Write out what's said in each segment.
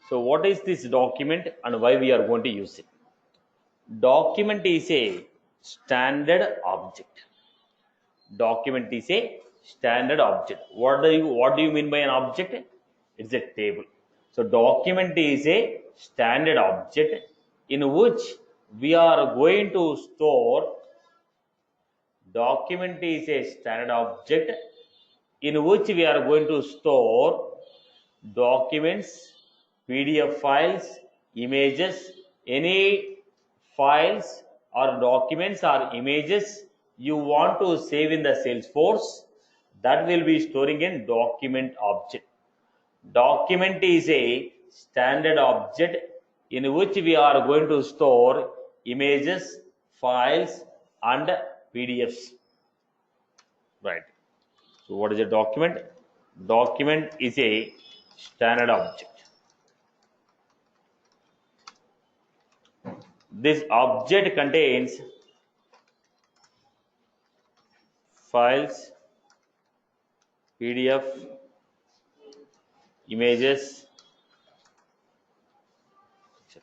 So what is this document and why we are going to use it? Document is a standard object. Document is a standard object. What do you mean by an object? It's a table. So document is a standard object in which we are going to store. Document is a standard object in which we are going to store documents, PDF files, images, any files or documents or images you want to save in the Salesforce, that will be storing in document object. Document is a standard object in which we are going to store images, files and PDFs. Right. So what is a document? Document is a standard object. This object contains files, PDF, images, etc.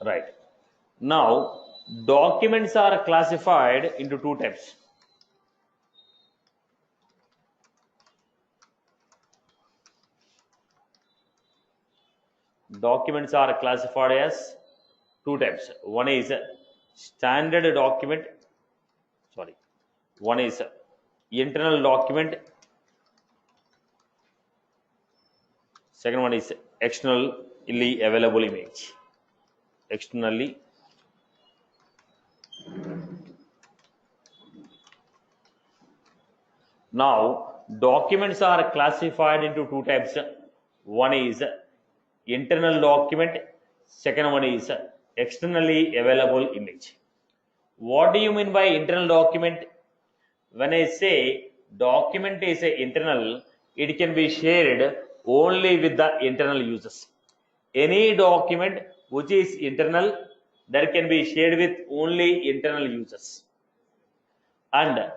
Right. Now, documents are classified into two types. Documents are classified as two types. One is standard document. One is internal document. Second one is externally available image. Externally. Now, documents are classified into two types. One is internal document. Second one is externally available image. What do you mean by internal document? When I say document is internal, it can be shared only with the internal users. Any document which is internal, that can be shared with only internal users. And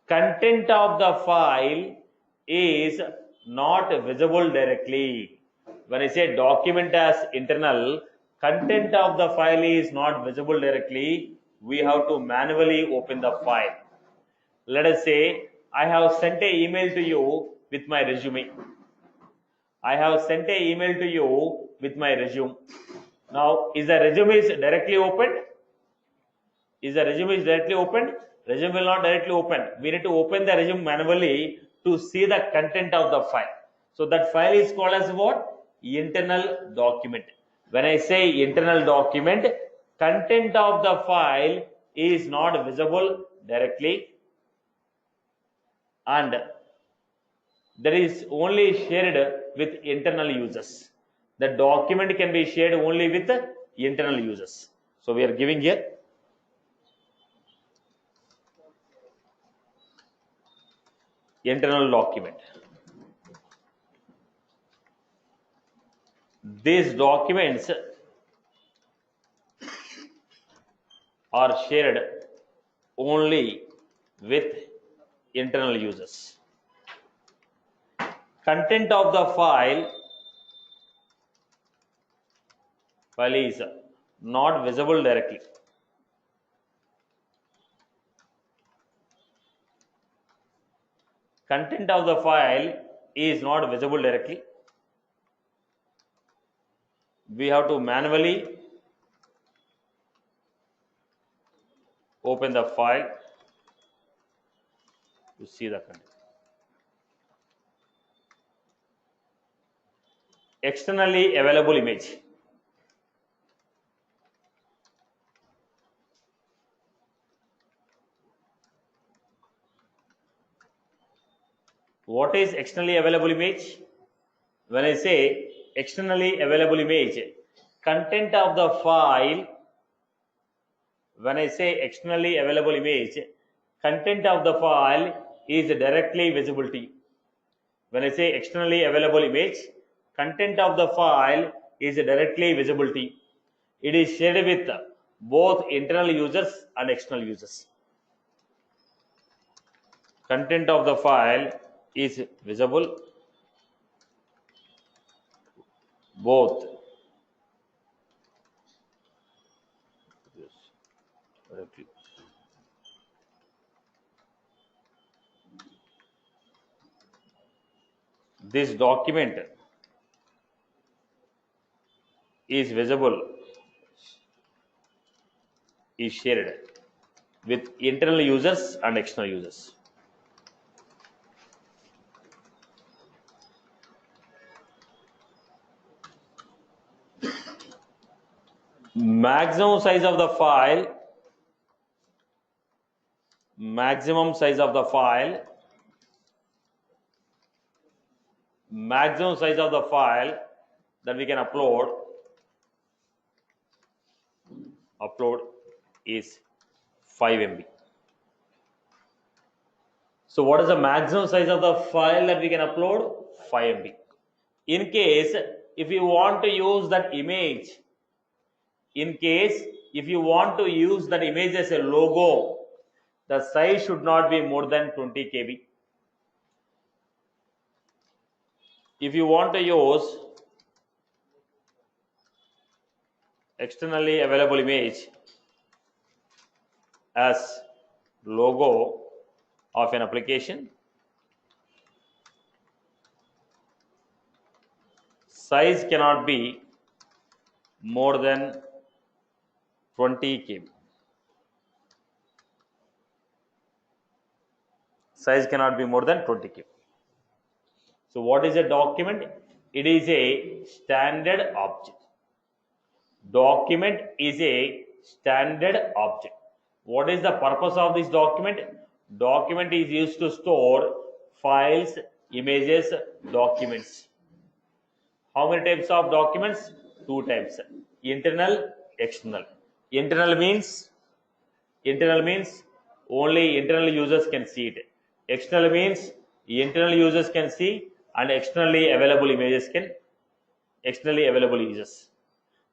content of the file is not visible directly. When I say document as internal, content of the file is not visible directly. We have to manually open the file. Let us say I have sent an email to you with my resume. I have sent an email to you with my resume. Now, is the resume directly opened? Is the resume directly opened? Resume will not directly open. We need to open the resume manually to see the content of the file. So that file is called as what? Internal document. When I say internal document, content of the file is not visible directly, and that is only shared with internal users. The document can be shared only with the internal users. So we are giving here internal document. These documents are shared only with internal users. Content of the file is not visible directly. Content of the file is not visible directly. We have to manually open the file to see the content. Externally available image. What is externally available image? When I say externally available image, content of the file, when I say externally available image, content of the file is directly visible to you. When I say externally available image, content of the file is directly visible to you. It is shared with both internal users and external users. Content of the file is visible both this document is visible is shared with internal users and external users. Maximum size of the file maximum size of the file that we can upload is 5 MB. So what is the maximum size of the file that we can upload? 5 MB. In case if you want to use that image, as a logo, the size should not be more than 20 KB. If you want to use externally available image as logo of an application, size cannot be more than 20 KB. Size cannot be more than 20 KB. So what is a document? It is a standard object. Document is a standard object. What is the purpose of this document? Document is used to store files, images, documents. How many types of documents? 2 types. Internal, external. Internal means only internal users can see it. External means internal users can see and externally available users.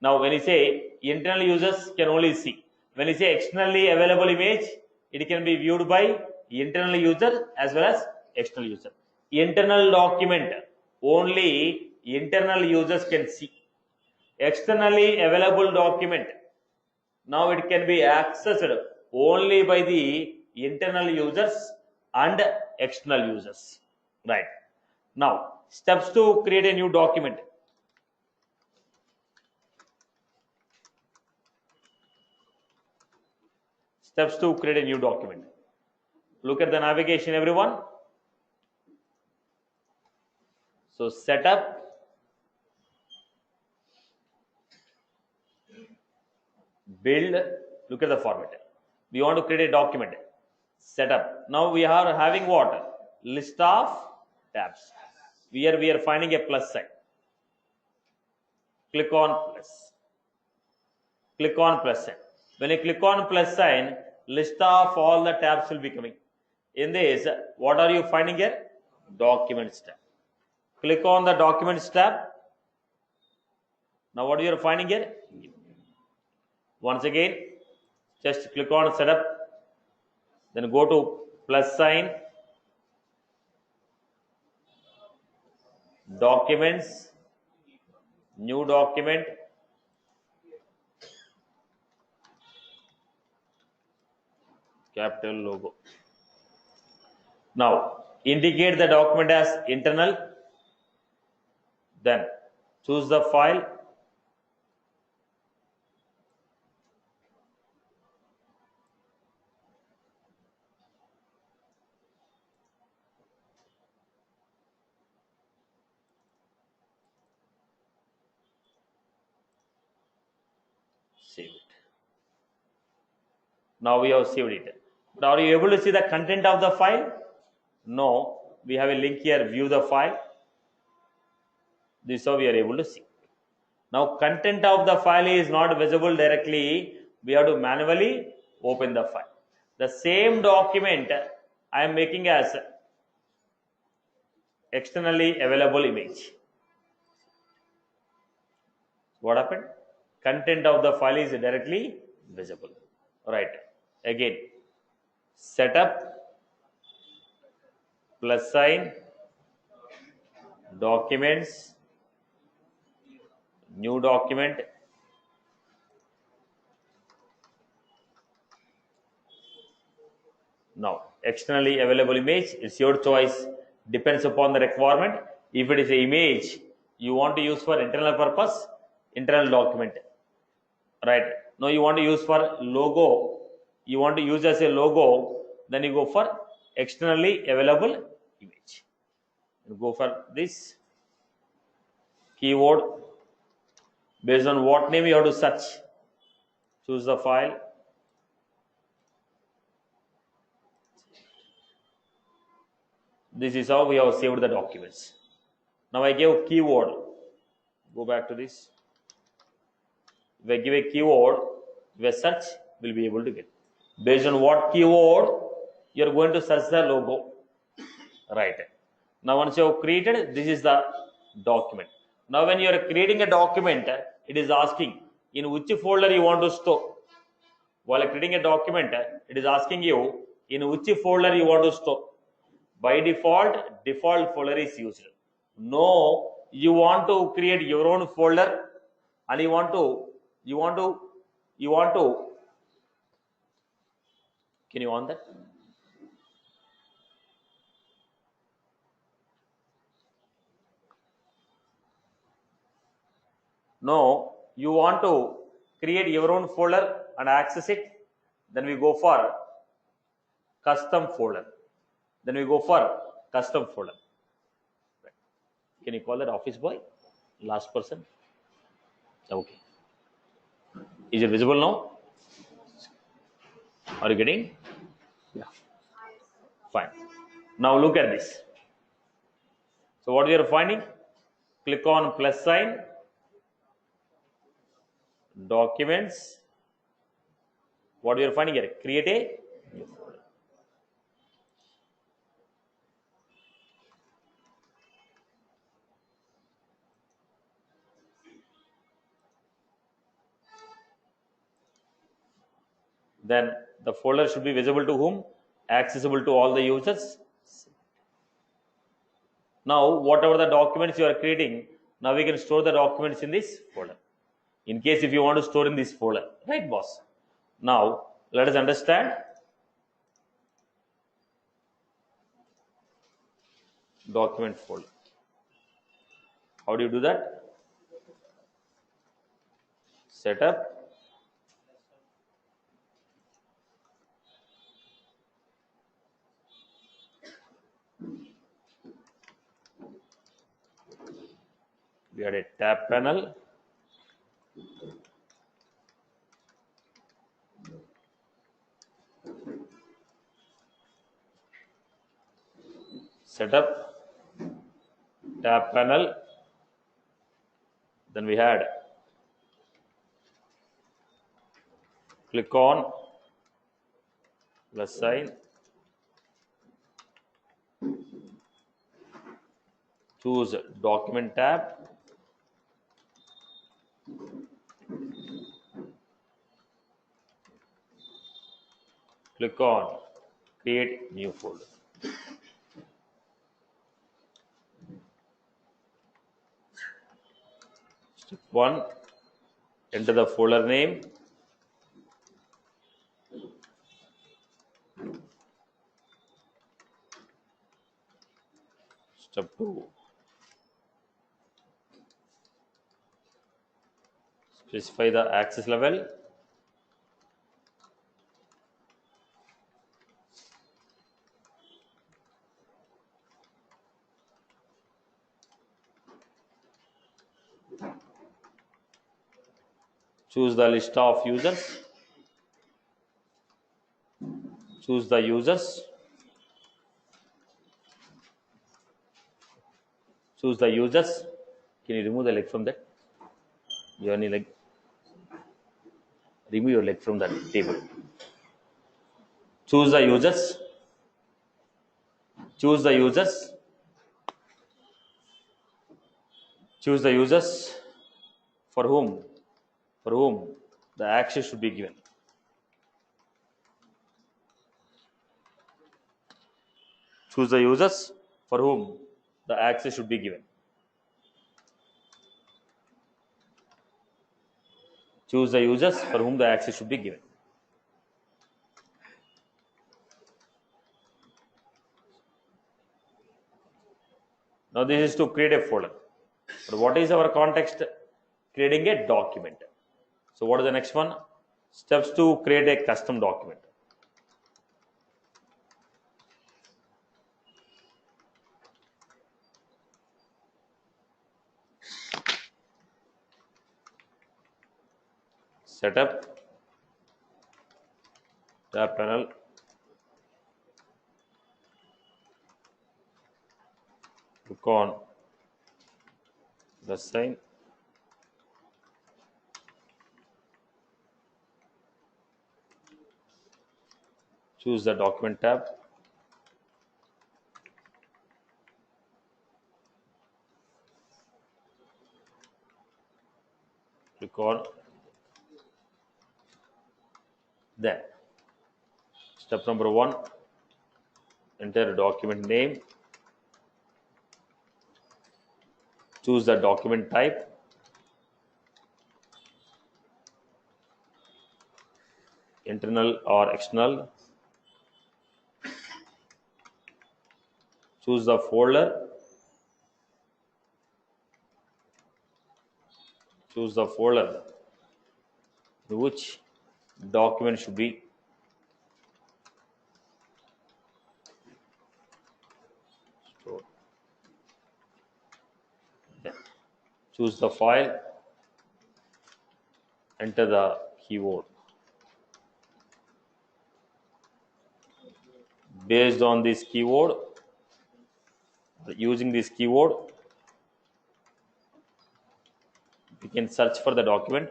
Now when you say internal users can only see, when you say externally available image, it can be viewed by internal user as well as external user. Internal document only internal users can see. Externally available document, now it can be accessed only by the internal users and external users. Right. Now steps to create a new document. Steps to create a new document. Look at the navigation, everyone. So setup, build. Look at the format. We want to create a document. Setup. Now we are having what? List of tabs. We are finding a plus sign. Click on plus. Click on plus sign. When you click on plus sign, list of all the tabs will be coming. In this, what are you finding here? Documents tab. Click on the Documents tab. Now what you are finding here? Once again, just click on Setup. Then go to plus sign, Documents, New Document. Capital logo. Now indicate the document as internal. Then choose the file. Save it. Now we have saved it. But are you able to see the content of the file? No. We have a link here, view the file. This is how we are able to see. Now content of the file is not visible directly. We have to manually open the file. The same document I am making as externally available image. What happened? Content of the file is directly visible. Right. Again, setup, plus sign, documents, new document, now externally available image, it's your choice, depends upon the requirement. If it is an image you want to use for internal purpose, internal document, right? Now you want to use for logo, you want to use as a logo, then you go for externally available image. You go for this keyword, based on what name you have to search, choose the file, this is how we have saved the documents. Now I give keyword, go back to this, if I give a keyword, if I search, we'll be able to get. Based on what keyword you are going to search the logo, right? Now once you have created, this is the document. Now when you are creating a document, it is asking in which folder you want to store. While creating a document, it is asking you in which folder you want to store. By default, default folder is used. No, you want to create your own folder and you want to can you on that? No, you want to create your own folder and access it, then we go for custom folder. Then we go for custom folder. Right. Can you call that office boy? Last person. Okay. Is it visible now? Are you getting? Yeah. Fine. Now look at this. So what we are finding? Click on plus sign, documents. What we are finding here? Create a new folder. Then the folder should be visible to whom? Accessible to all the users. Now whatever the documents you are creating, now we can store the documents in this folder. In case if you want to store in this folder, right boss? Now let us understand document folder. How do you do that? Setup, we had a tab panel, setup, tab panel, then we had click on plus sign, choose document tab, click on create new folder. Step 1, enter the folder name. Step 2, specify the access level. Choose the list of users. Choose the users. Choose the users. Can you remove the leg from that? You have any leg? Remove your leg from that table. Choose the users. Choose the users. Choose the users for whom the access should be given. Choose the users for whom the access should be given. Choose the users for whom the access should be given. Now this is to create a folder. But what is our context? Creating a document. So what is the next one? Steps to create a custom document. Setup, tab panel, click on the sign, choose the document tab, click on then. Step number 1, enter a document name, choose the document type, internal or external, choose the folder, which document should be stored. Then choose the file, enter the keyword. Based on this keyword, using this keyword, we can search for the document.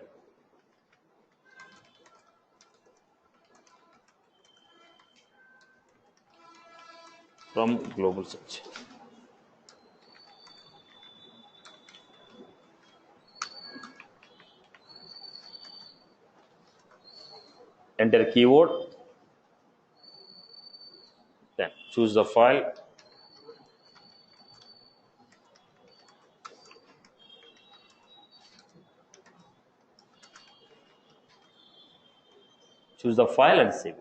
From global search. Enter keyword, then choose the file, choose the file and save it.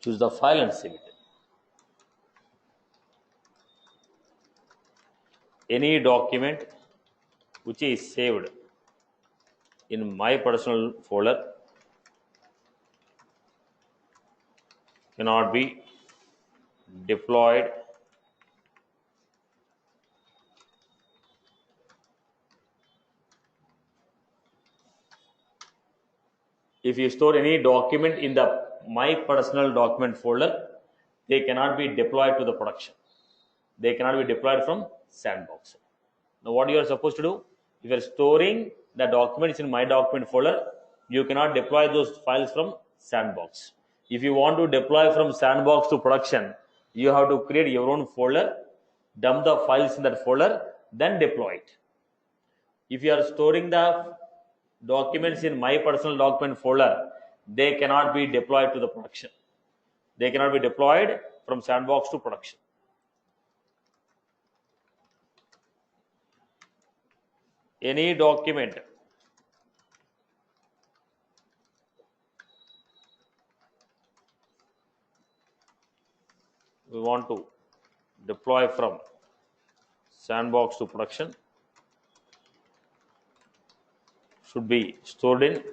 Choose the file and save it. Any document which is saved in my personal folder cannot be deployed if you store any document in the my personal document folder, they cannot be deployed to the production. They cannot be deployed from Sandbox. Now what you are supposed to do, if you are storing the documents in my document folder, you cannot deploy those files from Sandbox. If you want to deploy from Sandbox to production, you have to create your own folder, dump the files in that folder, then deploy it. If you are storing the documents in my personal document folder, they cannot be deployed to the production. They cannot be deployed from Sandbox to production. Any document we want to deploy from Sandbox to production should be stored in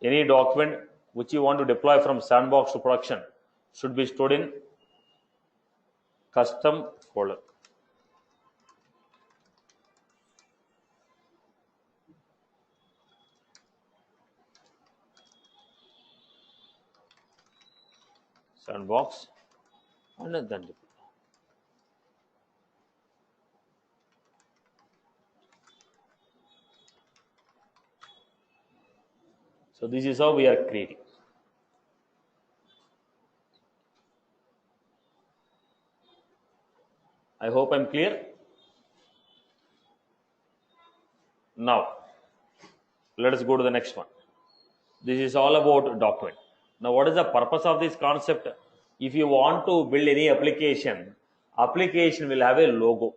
any document which you want to deploy from Sandbox to production should be stored in custom folder. Sandbox and then deploy. So this is how we are creating. I hope I'm clear. Now, let us go to the next one. This is all about document. Now, what is the purpose of this concept? If you want to build any application, application will have a logo.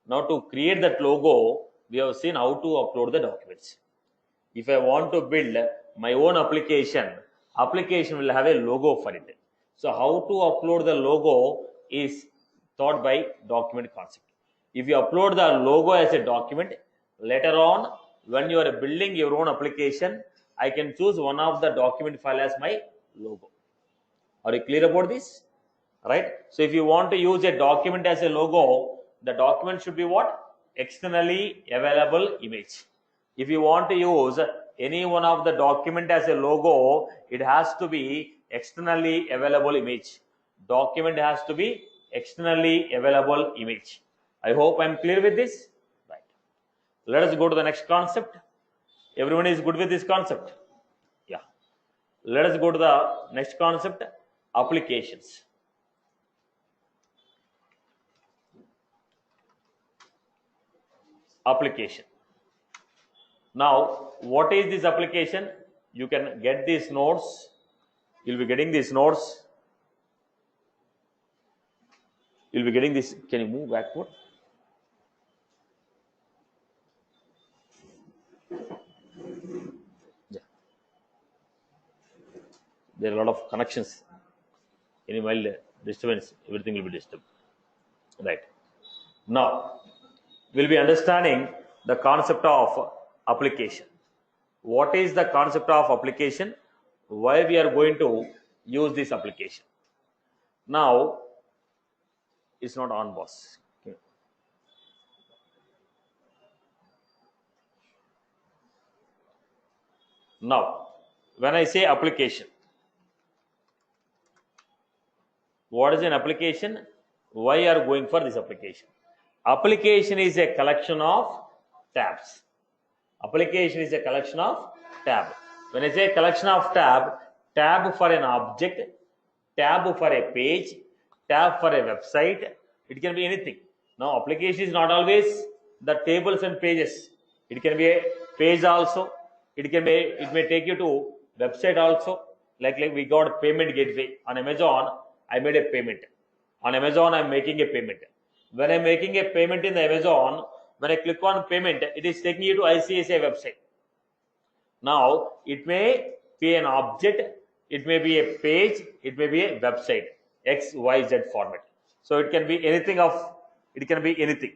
Now, to create that logo, we have seen how to upload the documents. If I want to build my own application, application will have a logo for it. So, how to upload the logo is taught by document concept. If you upload the logo as a document, later on, when you are building your own application, I can choose one of the document file as my logo. Are you clear about this? Right? So if you want to use a document as a logo, the document should be what? Externally available image. If you want to use any one of the document as a logo, it has to be externally available image. Document has to be externally available image. I hope I'm clear with this. Right. Let us go to the next concept. Everyone is good with this concept? Yeah. Let us go to the next concept, applications. Application. Now, what is this application? You can get these notes. You'll be getting these notes. You'll be getting this. Can you move backward? Yeah. There are a lot of connections. Any mild disturbance, everything will be disturbed. Right. Now, we'll be understanding the concept of application. What is the concept of application? Why we are going to use this application? Now, it's not on, boss. Okay. Now, when I say application, what is an application? Why are going for this application? Application is a collection of tabs. Application is a collection of tab. When I say collection of tab for an object, tab for a page, tab for a website, it can be anything. Now, application is not always the tables and pages. It can be a page also. It may take you to website also. Like we got payment gateway on Amazon. I made a payment. On Amazon, I'm making a payment. When I'm making a payment in the Amazon, when I click on payment, it is taking you to ICICI website. Now, it may be an object, it may be a page, it may be a website, X, Y, Z format. So it can be anything of, it can be anything.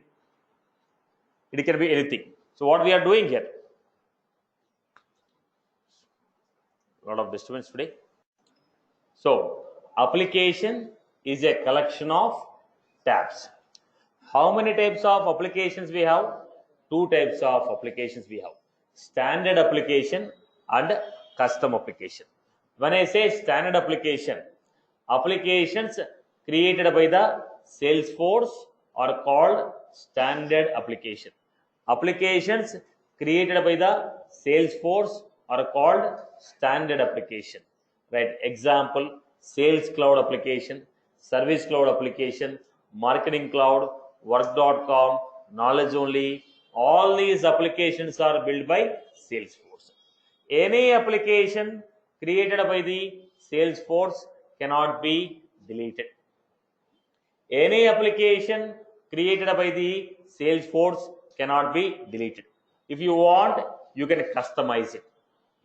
It can be anything. So what we are doing here? A lot of disturbance today. So application is a collection of tabs. How many types of applications we have? Two types of applications we have. Standard application and custom application. When I say standard application, applications created by the Salesforce are called standard application. Applications created by the Salesforce are called standard application. Right? Example, Sales Cloud application, Service Cloud application, Marketing Cloud, Work.com, Knowledge Only. All these applications are built by Salesforce. Any application created by the Salesforce cannot be deleted. Any application created by the Salesforce cannot be deleted. If you want, you can customize it.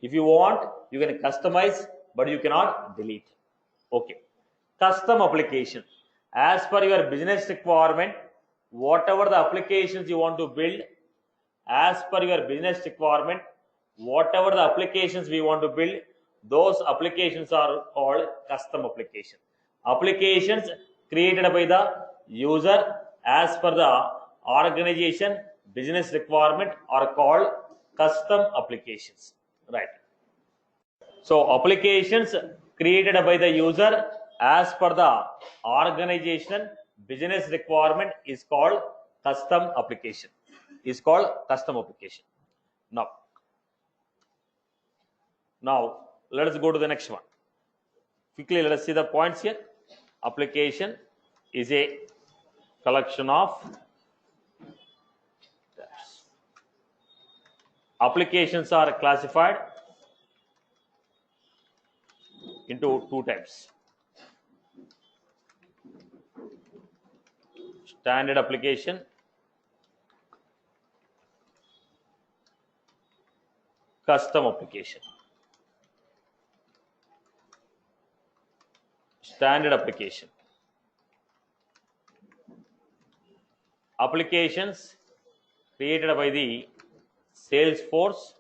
If you want, you can customize, but you cannot delete. Okay. Custom application. As per your business requirement, whatever the applications you want to build, as per your business requirement, whatever the applications we want to build, those applications are called custom application. Applications created by the user as per the organization business requirement are called custom applications. Right. So applications created by the user as per the organization business requirement is called custom application. Is called custom application. Now let us go to the next one. Quickly, let us see the points here. Application is a collection of tabs. Applications are classified into two types. Standard application, custom application. Standard application. Applications created by the Salesforce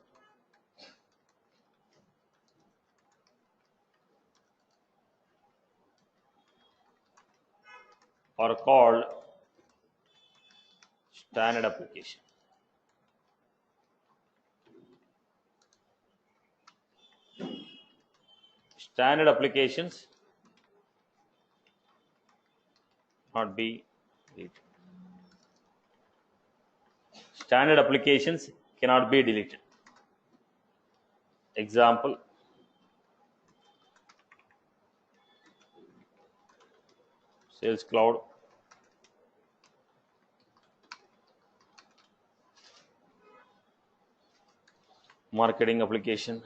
are called standard application. Standard applications not be deleted. Standard applications cannot be deleted. Example, Sales Cloud, marketing application,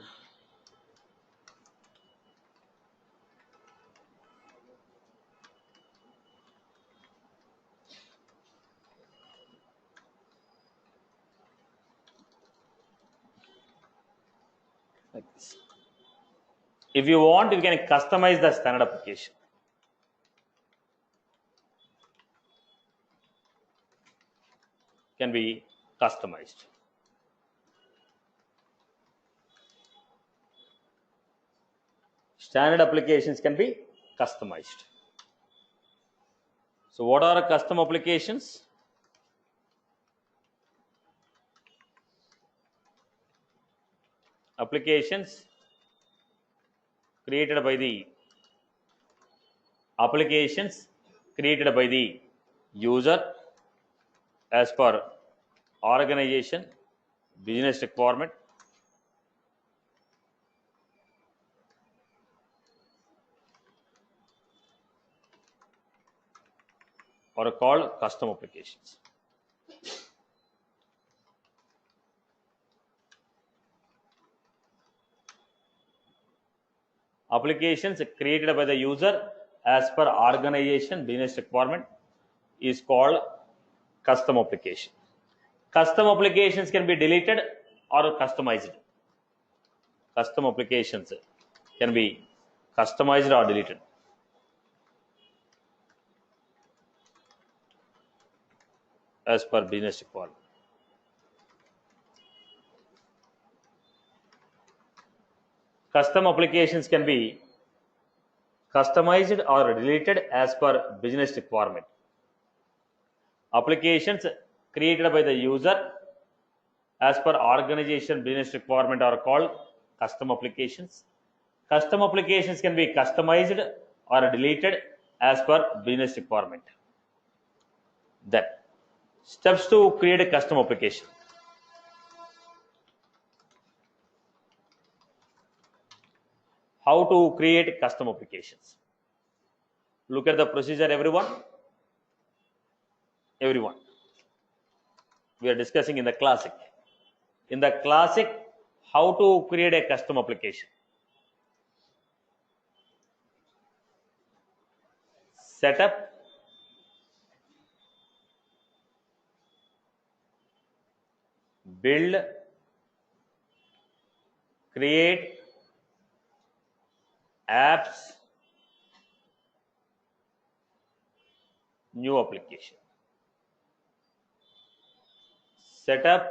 like this. If you want, you can customize the standard application. Can be customized. Standard applications can be customized. So what are custom applications? Applications created by the user as per organization, business requirement, are called custom applications. Applications created by the user as per organization business requirement is called custom application. Custom applications can be deleted or customized. Custom applications can be customized or deleted. As per business requirement. Custom applications can be customized or deleted as per business requirement. Applications created by the user as per organization business requirement are called custom applications. Custom applications can be customized or deleted as per business requirement. Then, steps to create a custom application. How to create custom applications? Look at the procedure, everyone. We are discussing in the classic. In the classic, how to create a custom application. Setup, build, create apps, new application. Setup,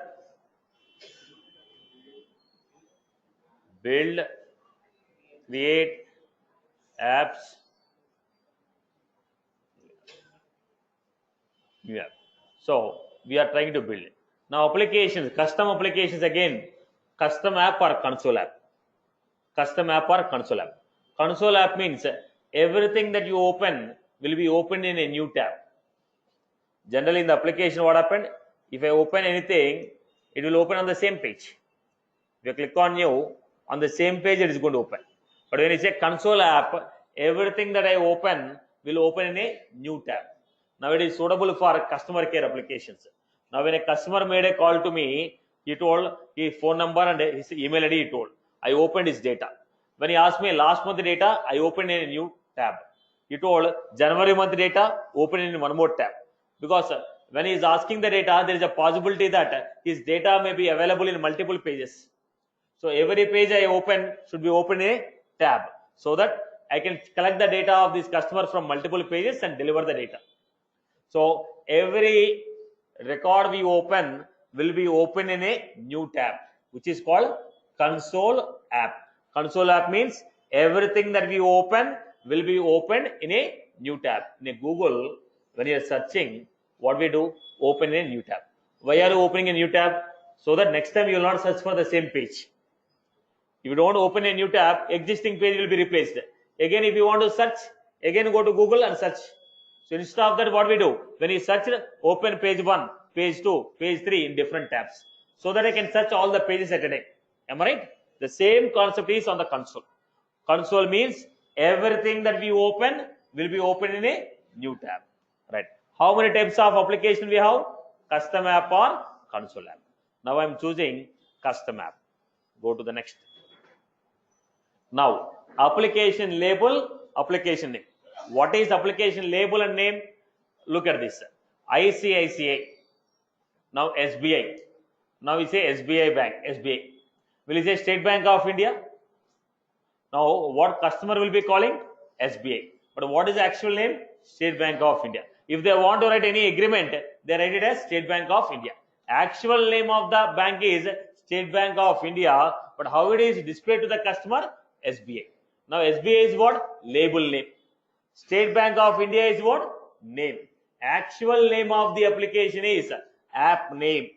build, create apps, new app. So we are trying to build it. Now applications, custom applications again, custom app or console app. Custom app or console app. Console app means everything that you open will be opened in a new tab. Generally in the application, what happened? If I open anything, it will open on the same page. If you click on new, on the same page it is going to open. But when you say console app, everything that I open will open in a new tab. Now it is suitable for customer care applications. Now when a customer made a call to me, he told his phone number and his email ID he told. I opened his data. When he asked me last month data, I opened in a new tab. He told January month data, open in one more tab. Because when he is asking the data, there is a possibility that his data may be available in multiple pages. So every page I open should be open in a tab, so that I can collect the data of this customer from multiple pages and deliver the data. So every record we open will be open in a new tab, which is called console app. Console app means everything that we open will be opened in a new tab. In a Google, when you are searching, what we do? Open a new tab. Why are you opening a new tab? So that next time you will not search for the same page. If you don't open a new tab, existing page will be replaced. Again, if you want to search, again go to Google and search. So instead of that, what we do? When you search, open page 1, page 2, page 3 in different tabs, so that I can search all the pages at a time. Am I right? The same concept is on the console. Console means everything that we open will be open in a new tab. Right? How many types of application we have? Custom app or console app. Now I am choosing custom app. Go to the next. Now, application label, application name. What is application label and name? Look at this. ICICI. Now SBI. Now we say SBI Bank. SBI. Will you say State Bank of India? Now what customer will be calling? SBI. But what is the actual name? State Bank of India. If they want to write any agreement, they write it as State Bank of India. Actual name of the bank is State Bank of India. But how it is displayed to the customer? SBI. Now SBI is what? Label name. State Bank of India is what? Name. Actual name of the application is app name.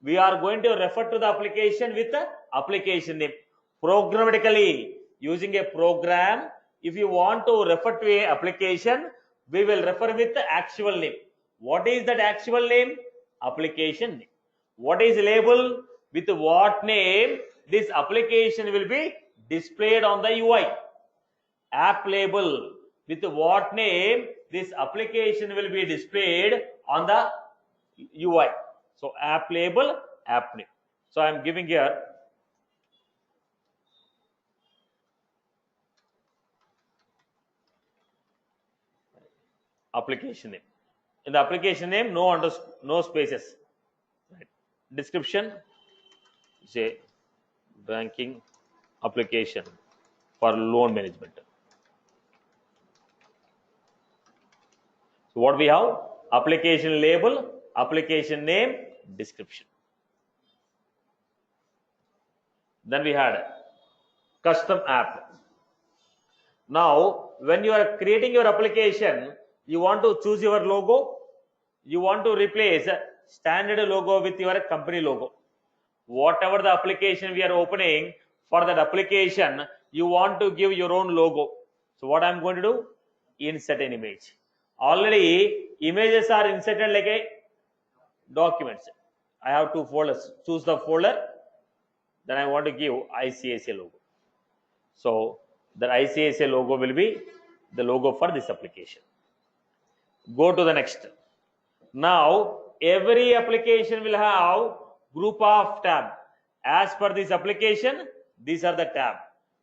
We are going to refer to the application with the application name. Programmatically, using a program, if you want to refer to a application, we will refer with the actual name. What is that actual name? Application name. What is label? With what name this application will be displayed on the UI? App label. With what name this application will be displayed on the UI? So app label, app name. So I am giving here application name. In the application name, no spaces. Right. Description, say banking application for loan management. So what we have? Application label, application name, description. Then we had custom app. Now, when you are creating your application, you want to choose your logo. You want to replace standard logo with your company logo. Whatever the application we are opening, for that application, you want to give your own logo. So what I am going to do? Insert an image. Already images are inserted like a documents. I have two folders. Choose the folder. Then I want to give ICICI logo. So the ICICI logo will be the logo for this application. Go to the next. Now every application will have group of tab. As per this application, these are the tab.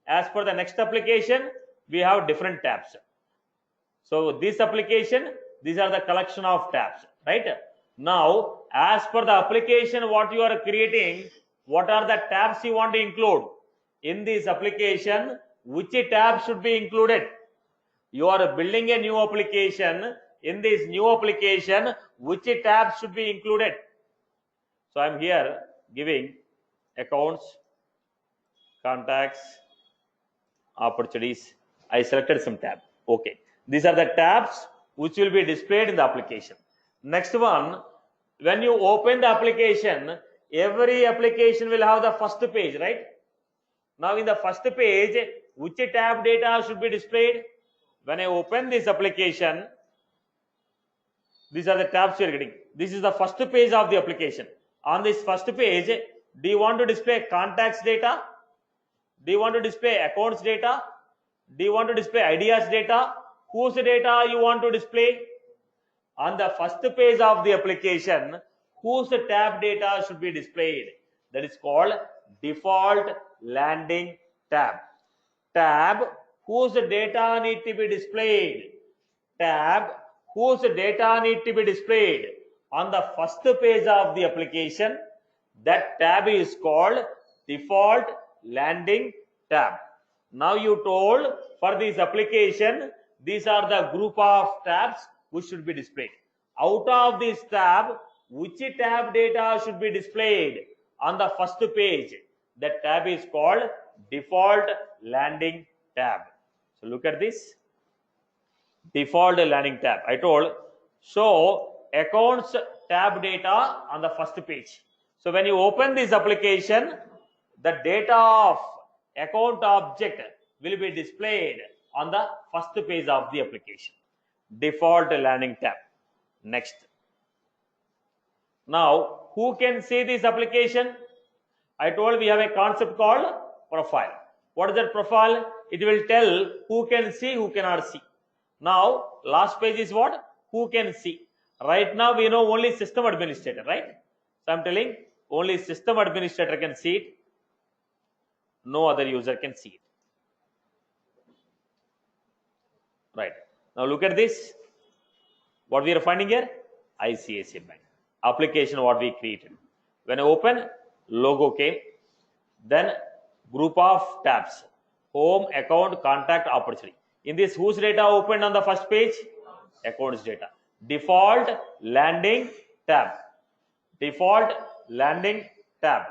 As per the next application, we have different tabs. So this application, these are the collection of tabs, right? Now, as per the application what you are creating, what are the tabs you want to include in this application? Which tab should be included? You are building a new application. In this new application, which tab should be included? So I am here giving accounts, contacts, opportunities. I selected some tab. Okay. These are the tabs which will be displayed in the application. Next one, when you open the application, every application will have the first page, right? Now in the first page, which tab data should be displayed? When I open this application, these are the tabs you are getting. This is the first page of the application. On this first page, do you want to display contacts data? Do you want to display accounts data? Do you want to display ideas data? Whose data you want to display? On the first page of the application, whose tab data should be displayed? That is called default landing tab. tab whose data need to be displayed. Tab whose data need to be displayed on the first page of the application. That tab is called default landing tab. Now you told for this application, these are the group of tabs which should be displayed. Out of this tab, which tab data should be displayed on the first page? That tab is called default landing tab. So look at this. Default landing tab. I told show accounts tab data on the first page. So when you open this application, the data of account object will be displayed on the first page of the application. Default landing tab. Next. Now, who can see this application? I told we have a concept called profile. What is that profile? It will tell who can see, who cannot see. Now, last page is what? Who can see. Right now, we know only system administrator, right? So, I'm telling only system administrator can see it. No other user can see it. Right. Now, look at this. What we are finding here? ICICI Bank. Application what we created. When I open, logo came. Then group of tabs. Home, account, contact, opportunity. In this, whose data opened on the first page? Accounts data. Default landing tab. Default landing tab.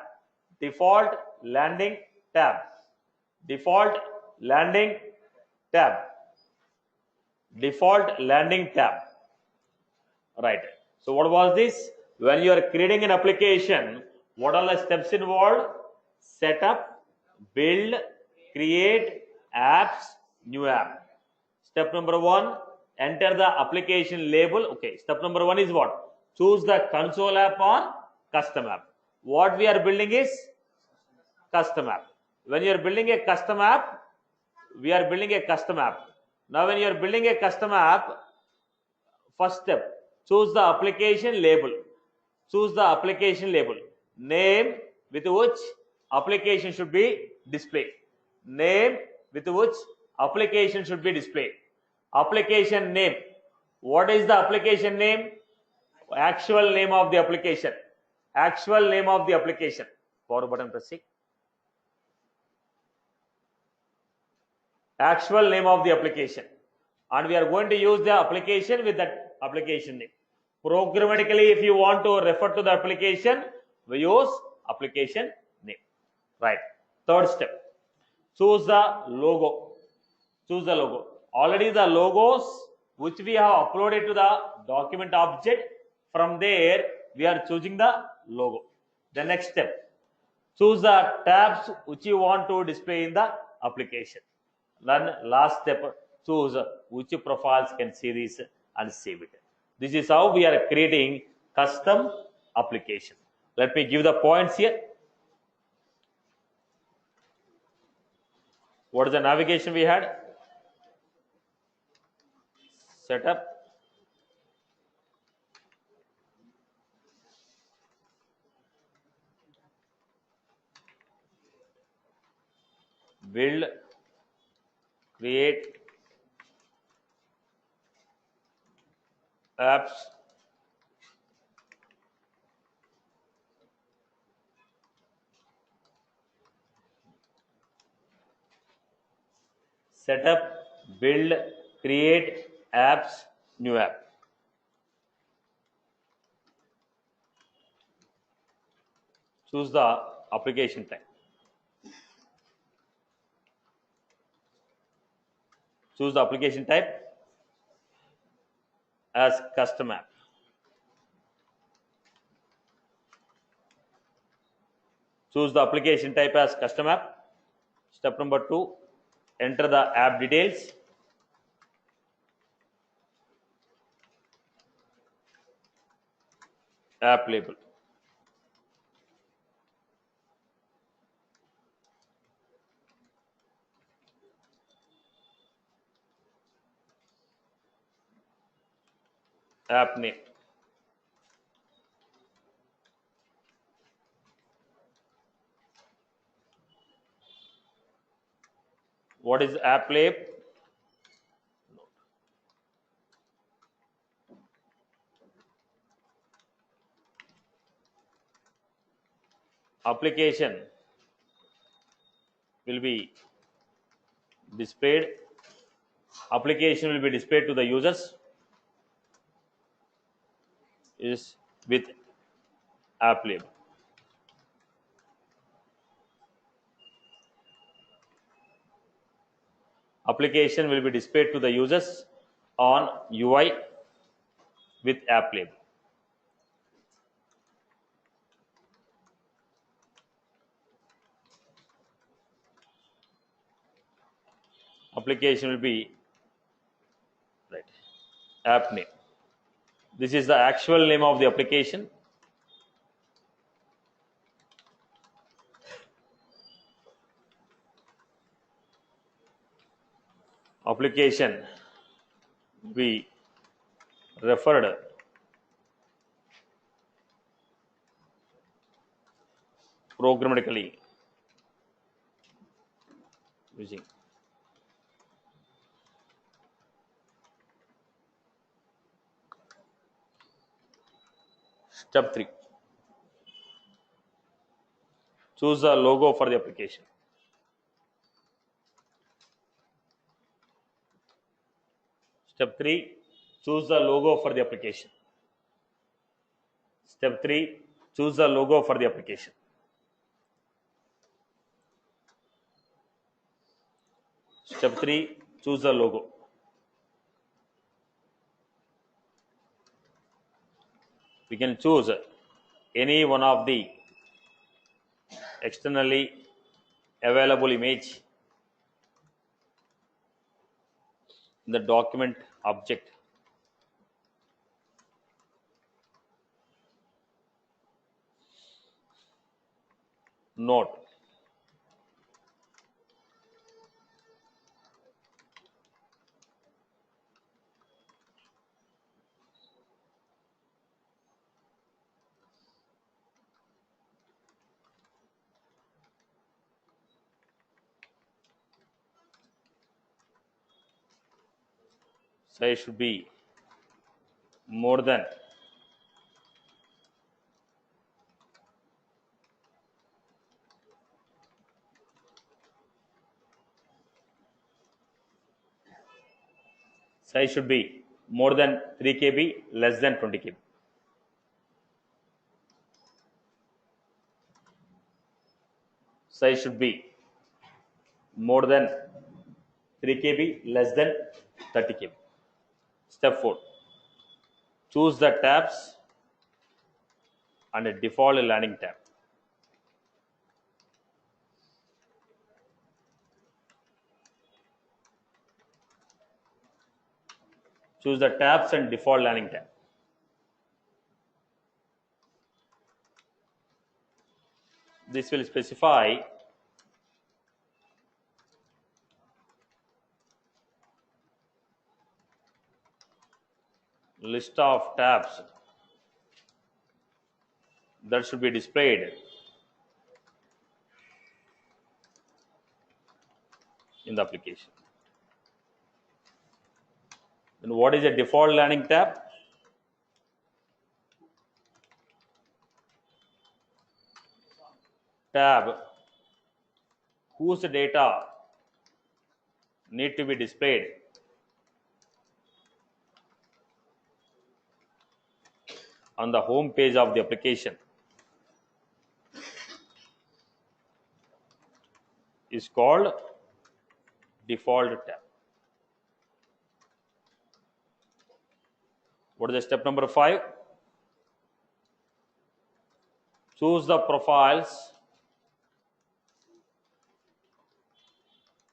Default landing tab. Default landing tab. Default landing tab. Right. So what was this? When you are creating an application, what are the steps involved? Setup, build, create, apps, new app. Step number 1, enter the application label. Okay, step number 1 is what? Choose the console app or custom app. What we are building is custom app. When you are building a custom app, we are building a custom app. Now when you are building a custom app, first step, choose the application label. Choose the application label. Name with which application should be displayed. Name with which application should be displayed. Application name. What is the application name? Actual name of the application. Actual name of the application. Power button pressing. Actual name of the application. And we are going to use the application with that application name. Programmatically, if you want to refer to the application, we use application name. Right. Third step. Choose the logo. Choose the logo. Already the logos which we have uploaded to the document object, from there we are choosing the logo. The next step. Choose the tabs which you want to display in the application. Then last step, choose which profiles can see this and save it. This is how we are creating custom application. Let me give the points here. What is the navigation we had? Setup. Build. Create. Apps. Setup, build, create, apps, new app. Choose the application type. Choose the application type as custom app. Choose the application type as custom app. Step number 2, enter the app details. App label. App name. What is Applab? Application will be displayed. Application will be displayed to the users is with Applab. Application will be displayed to the users on UI with Applab. Application will be right app name. This is the actual name of the application. Application we referred programmatically using step 3. Choose the logo for the application. Step 3. Choose the logo for the application. Step 3. Choose the logo for the application. Step 3. Choose the logo. We can choose any one of the externally available image in the document object. Note, size should be more than 3 KB, less than 20 KB. Size should be more than 3 KB, less than 30 KB. Step 4. Choose the tabs and a default landing tab. Choose the tabs and default landing tab. This will specify list of tabs that should be displayed in the application. And what is a default landing tab? Tab whose data need to be displayed on the home page of the application is called default tab. What is the step number 5? Choose the profiles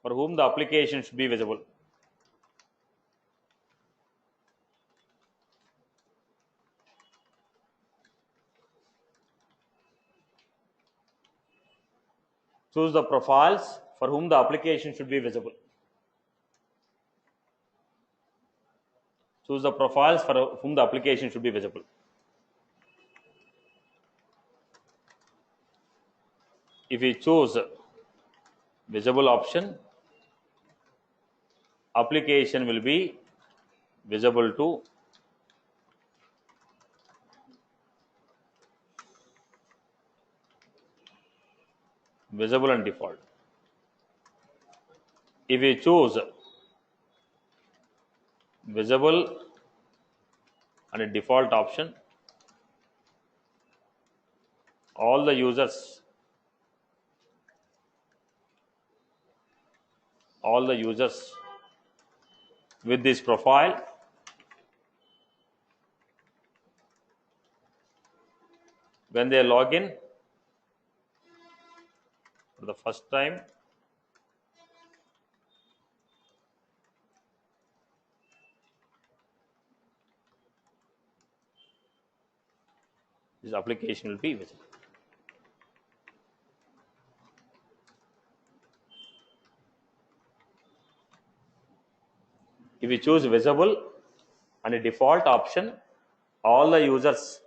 for whom the application should be visible. Choose the profiles for whom the application should be visible. Choose the profiles for whom the application should be visible. If we choose visible option, application will be visible to visible and default. If we choose visible and a default option, all the users with this profile when they log in for the first time, this application will be visible. If we choose visible and a default option, all the users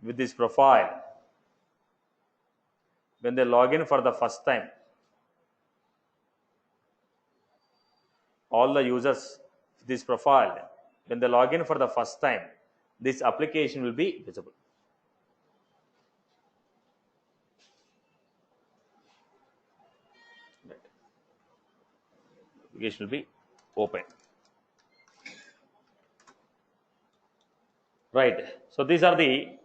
with this profile when they log in for the first time, all the users with this profile when they log in for the first time, this application will be visible. Right. Application will be open. Right. So these are the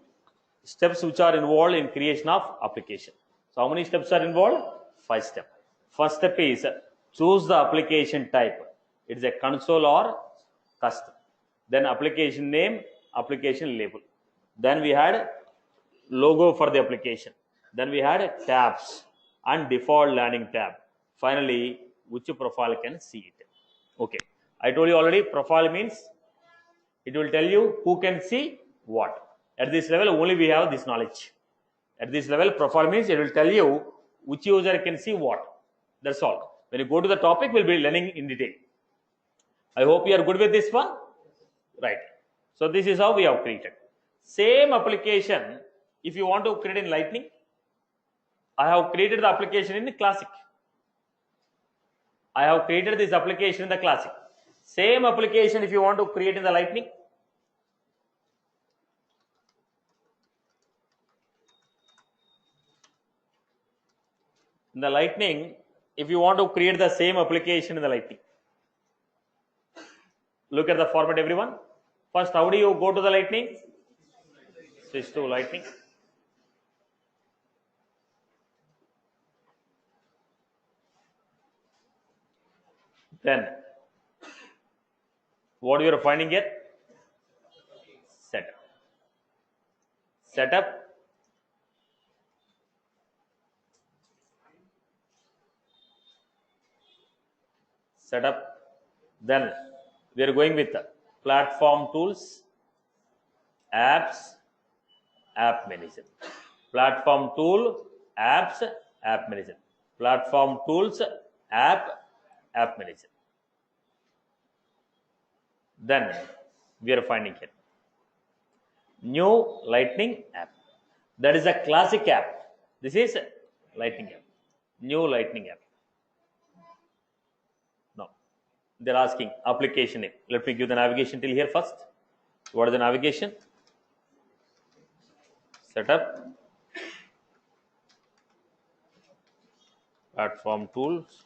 steps which are involved in creation of application. So how many steps are involved? 5 steps. First step is choose the application type. It is a console or custom. Then application name, application label. Then we had logo for the application. Then we had tabs and default landing tab. Finally, which profile can see it. Okay. I told you already, profile means it will tell you who can see what. At this level, only we have this knowledge. At this level, profile means it will tell you which user can see what. That's all. When you go to the topic, we'll be learning in detail. I hope you are good with this one. Right. So this is how we have created. Same application, if you want to create in Lightning, I have created the application in the Classic. I have created this application in the Classic. Same application if you want to create in the Lightning. In the Lightning, if you want to create the same application in the Lightning, look at the format, everyone. First, how do you go to the Lightning? Switch to Lightning. Then, what you are finding here? Setup. Setup. Setup. Then we are going with platform tools, apps, app manager. Platform tool, apps, app manager. Platform tools, app manager. Then we are finding here new Lightning app. That is a Classic app. This is Lightning app. New Lightning app. Now they're asking application name. Let me give the navigation till here first. What is the navigation? Setup, platform tools,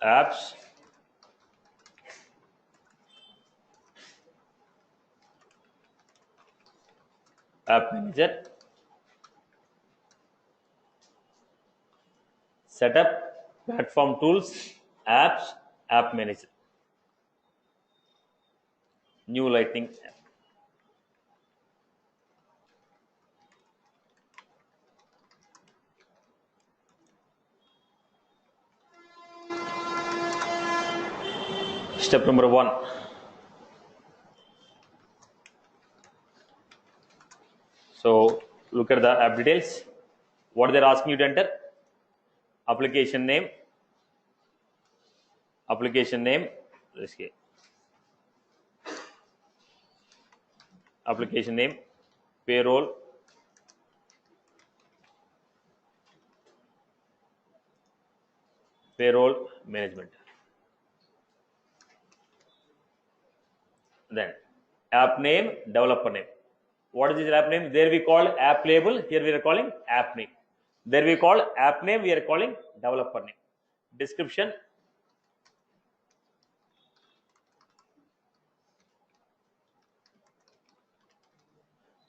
apps, app manager, setup, platform tools, apps, app manager, new Lightning app. Step number 1. So look at the app details. What they're asking you to enter? Application name, application name, payroll, payroll management. Then app name, developer name. What is this app name? There we call app label. Here we are calling app name. There we call app name. We are calling developer name. Description.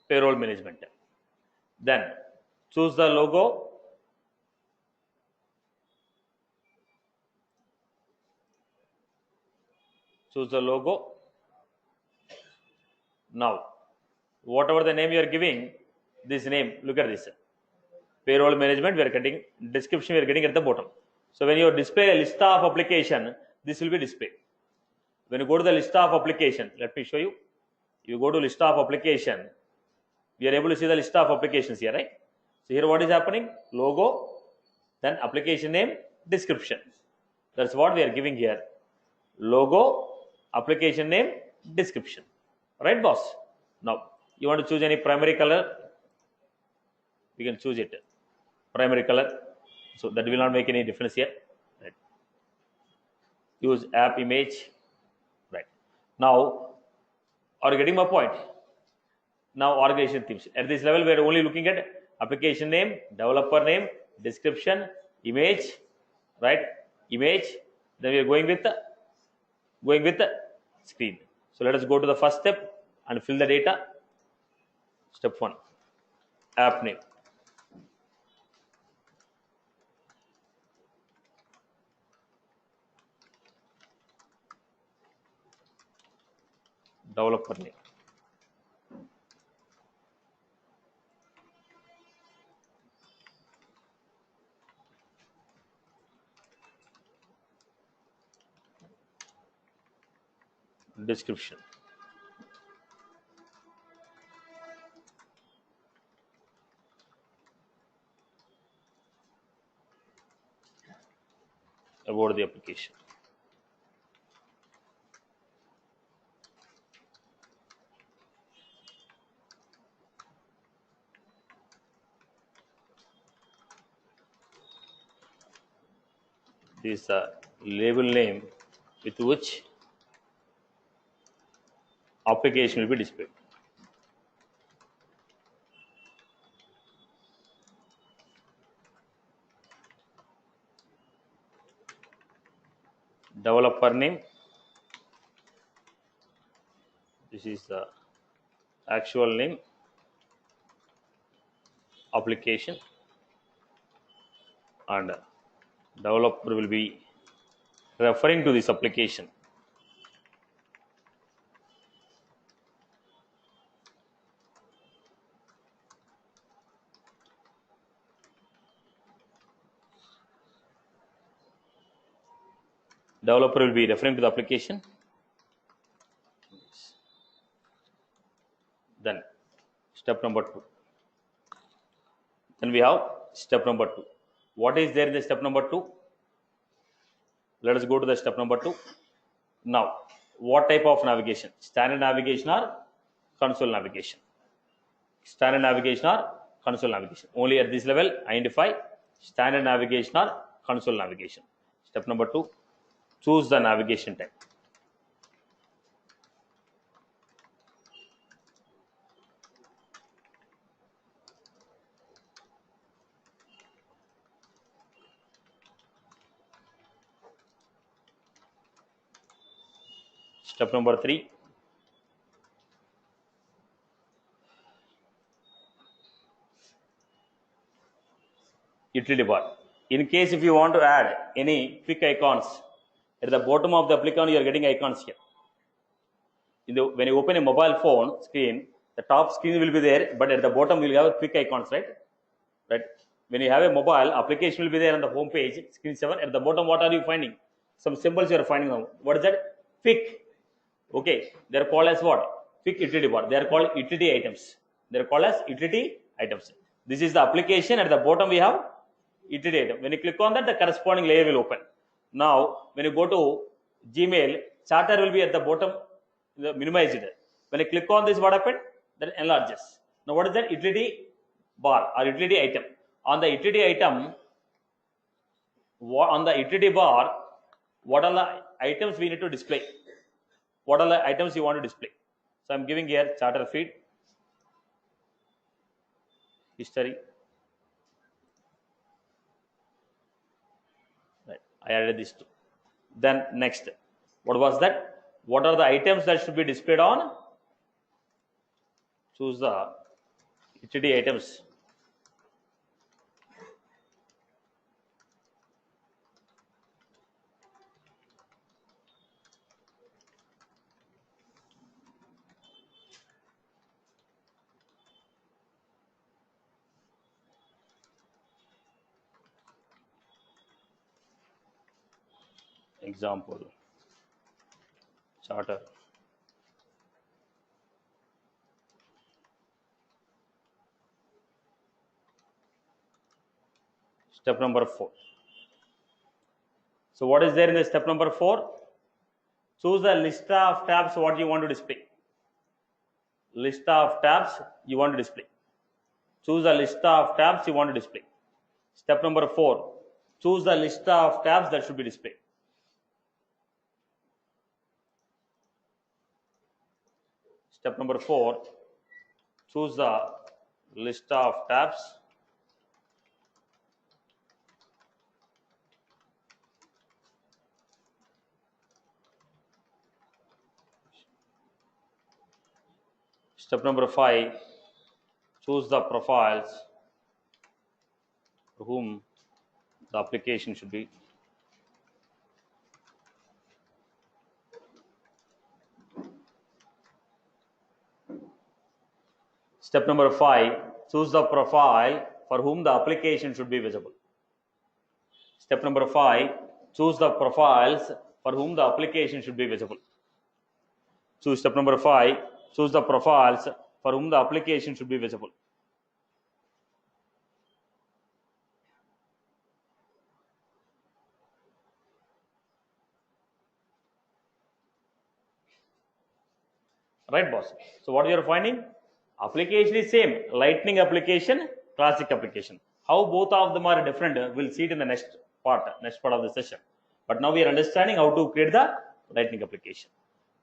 Payroll management. Then choose the logo. Choose the logo. Now, whatever the name you are giving, this name, look at this. Payroll management, we are getting description, we are getting at the bottom. So when you display a list of application, this will be displayed. When you go to the list of application, let me show you. You go to list of application, we are able to see the list of applications here, right? So here what is happening? Logo, then application name, description. That's what we are giving here. Logo, application name, description. Right, boss? Now, you want to choose any primary color? We can choose it. Primary color. So that will not make any difference here. Right. Use app image. Right. Now, are you getting my point? Now, organization themes. At this level, we are only looking at application name, developer name, description, image, right? Image. Then we are going with the screen. So let us go to the first step and fill the data. Step 1, app name. Developer name. Description. About the application. This label name with which application will be displayed. Developer name. This is the actual name. Application, and developer will be referring to this application. Developer will be referring to the application. Then step number 2. Then we have step number 2. What is there in the step number 2? Let us go to the step number 2. Now, what type of navigation? Standard navigation or console navigation? Standard navigation or console navigation? Only at this level, identify standard navigation or console navigation. Step number 2, choose the navigation type. Step number 3, utility bar. In case if you want to add any quick icons, at the bottom of the application you are getting icons here. When you open a mobile phone screen, the top screen will be there, but at the bottom you will have quick icons, right? Right. When you have a mobile application will be there on the home page, screen 7. At the bottom, what are you finding? Some symbols you are finding now. What is that? Quick. Okay, they are called as what? Quick utility bar. They are called utility items. They are called as utility items. This is the application. At the bottom we have utility item. When you click on that, the corresponding layer will open. Now, when you go to Gmail, charter will be at the bottom, minimized. When you click on this, what happened? That enlarges. Now, what is that? Utility bar or utility item. On the utility item, on the utility bar, what are the items we need to display? What are the items you want to display? So I'm giving here charter feed, history. Right. I added this too. Then next, what was that? What are the items that should be displayed on? Choose the utility items. Example, charter. Step number 4. So what is there in the step number 4? Choose the list of tabs what you want to display. List of tabs you want to display. Choose the list of tabs you want to display. Step number 4. Choose the list of tabs that should be displayed. Step number 4. Choose the list of tabs Step number 5, choose the profiles for whom the application should be. Step number 5, choose the profile for whom the application should be visible. Step number 5, choose the profiles for whom the application should be visible. Choose step number 5, choose the profiles for whom the application should be visible. Right, boss? So what you are finding? Application is same, Lightning application, Classic application. How both of them are different, we'll see it in the next part of the session. But now we are understanding how to create the Lightning application.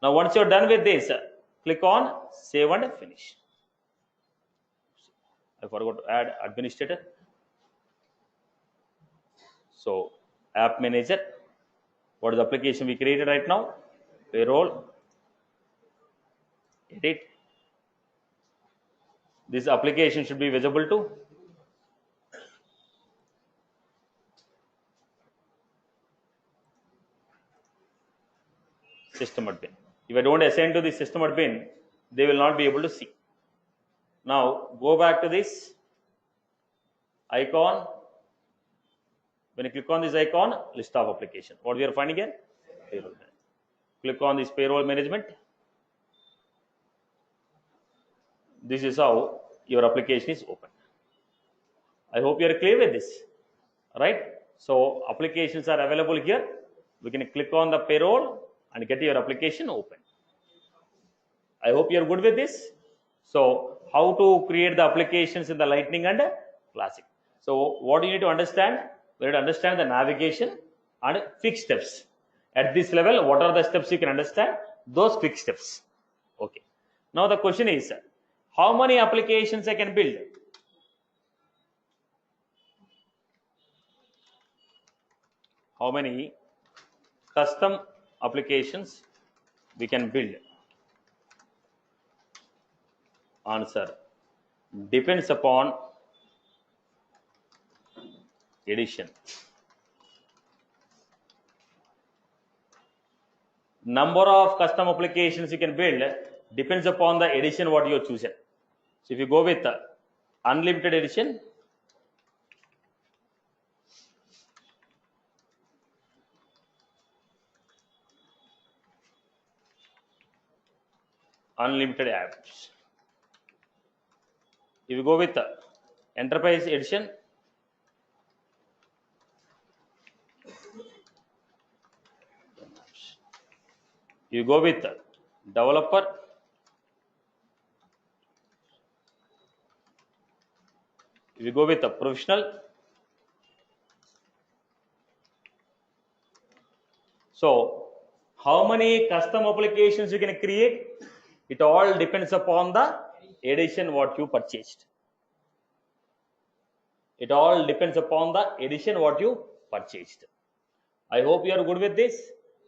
Now once you're done with this, click on save and finish. I forgot to add administrator. So app manager, what is the application we created right now? Payroll, edit. This application should be visible to system admin. If I don't assign to the system admin, they will not be able to see. Now go back to this icon. When you click on this icon, list of application. What we are finding here? Payroll. Click on this payroll management. This is how your application is open. I hope you are clear with this, right? So applications are available here. We can click on the payroll and get your application open. I hope you are good with this. So how to create the applications in the Lightning and Classic. So what you need to understand, we need to understand the navigation and quick steps. At this level, what are the steps you can understand? Those quick steps. Okay. Now the question is, how many applications I can build? How many custom applications we can build? Answer depends upon edition. Number of custom applications you can build depends upon the edition what you have chosen. So if you go with unlimited edition, unlimited apps. If you go with enterprise edition, you go with developer, if you go with a professional, So how many custom applications you can create? It all depends upon the edition what you purchased. It all depends upon the edition what you purchased. I hope you are good with this.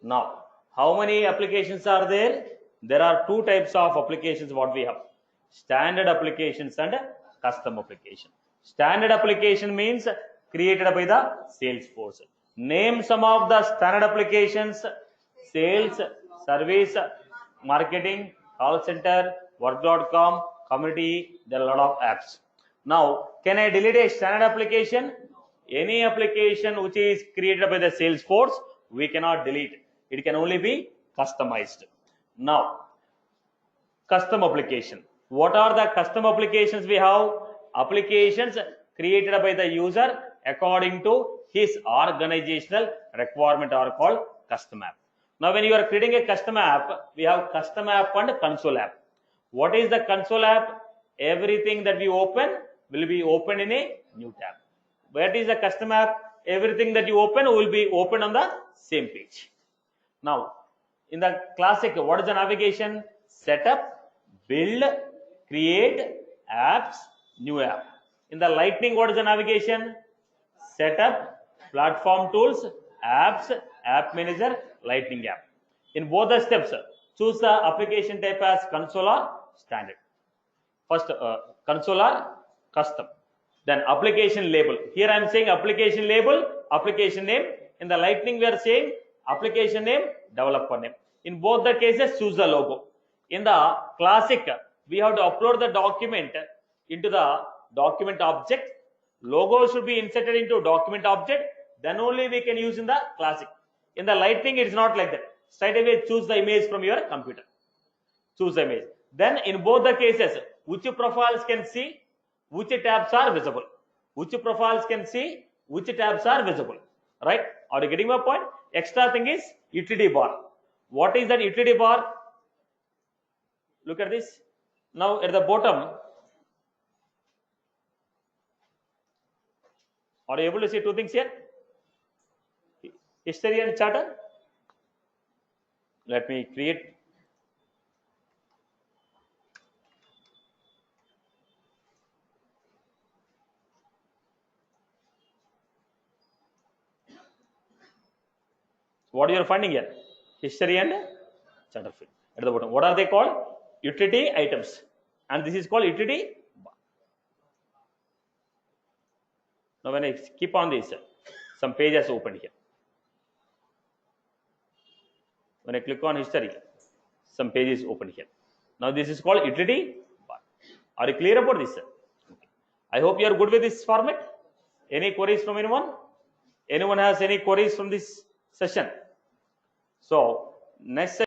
Now, how many applications are there? There are two types of applications what we have: standard applications and custom application. Standard application means created by the Salesforce. Name some of the standard applications: sales, service, marketing, call center, work.com, community. There are a lot of apps. Now, can I delete a standard application? Any application which is created by the Salesforce, we cannot delete. It can only be customized. Now, custom application. What are the custom applications we have? Applications created by the user according to his organizational requirement are called custom app. Now, when you are creating a custom app, we have custom app and console app. What is the console app? Everything that we open will be open in a new tab. What is the custom app? Everything that you open will be open on the same page. Now, in the classic, what is the navigation? Setup, build, create, apps, new app. In the Lightning, what is the navigation? Setup, platform tools, apps, app manager, Lightning app. In both the steps, choose the application type as console or standard. First, console or custom. Then application label. Here I am saying application label, application name. In the Lightning, we are saying application name, developer name. In both the cases, choose the logo. In the classic, we have to upload the document into the document object. Logo should be inserted into document object. Then only we can use in the classic. In the Lightning, it is not like that. Straight away choose the image from your computer. Choose the image. Then in both the cases, which profiles can see, which tabs are visible. Which profiles can see, which tabs are visible. Right? Are you getting my point? Extra thing is utility bar. What is that utility bar? Look at this. Now at the bottom, are you able to see two things here? History and charter. Let me create. What you are finding here? History and charter field at the bottom. What are they called? Utility items. And this is called utility bar. Now when I keep on this, some pages opened here. When I click on history, some pages open here. Now this is called utility bar. Are you clear about this? Okay. I hope you are good with this format. Any queries from anyone? Anyone has any queries from this session? So next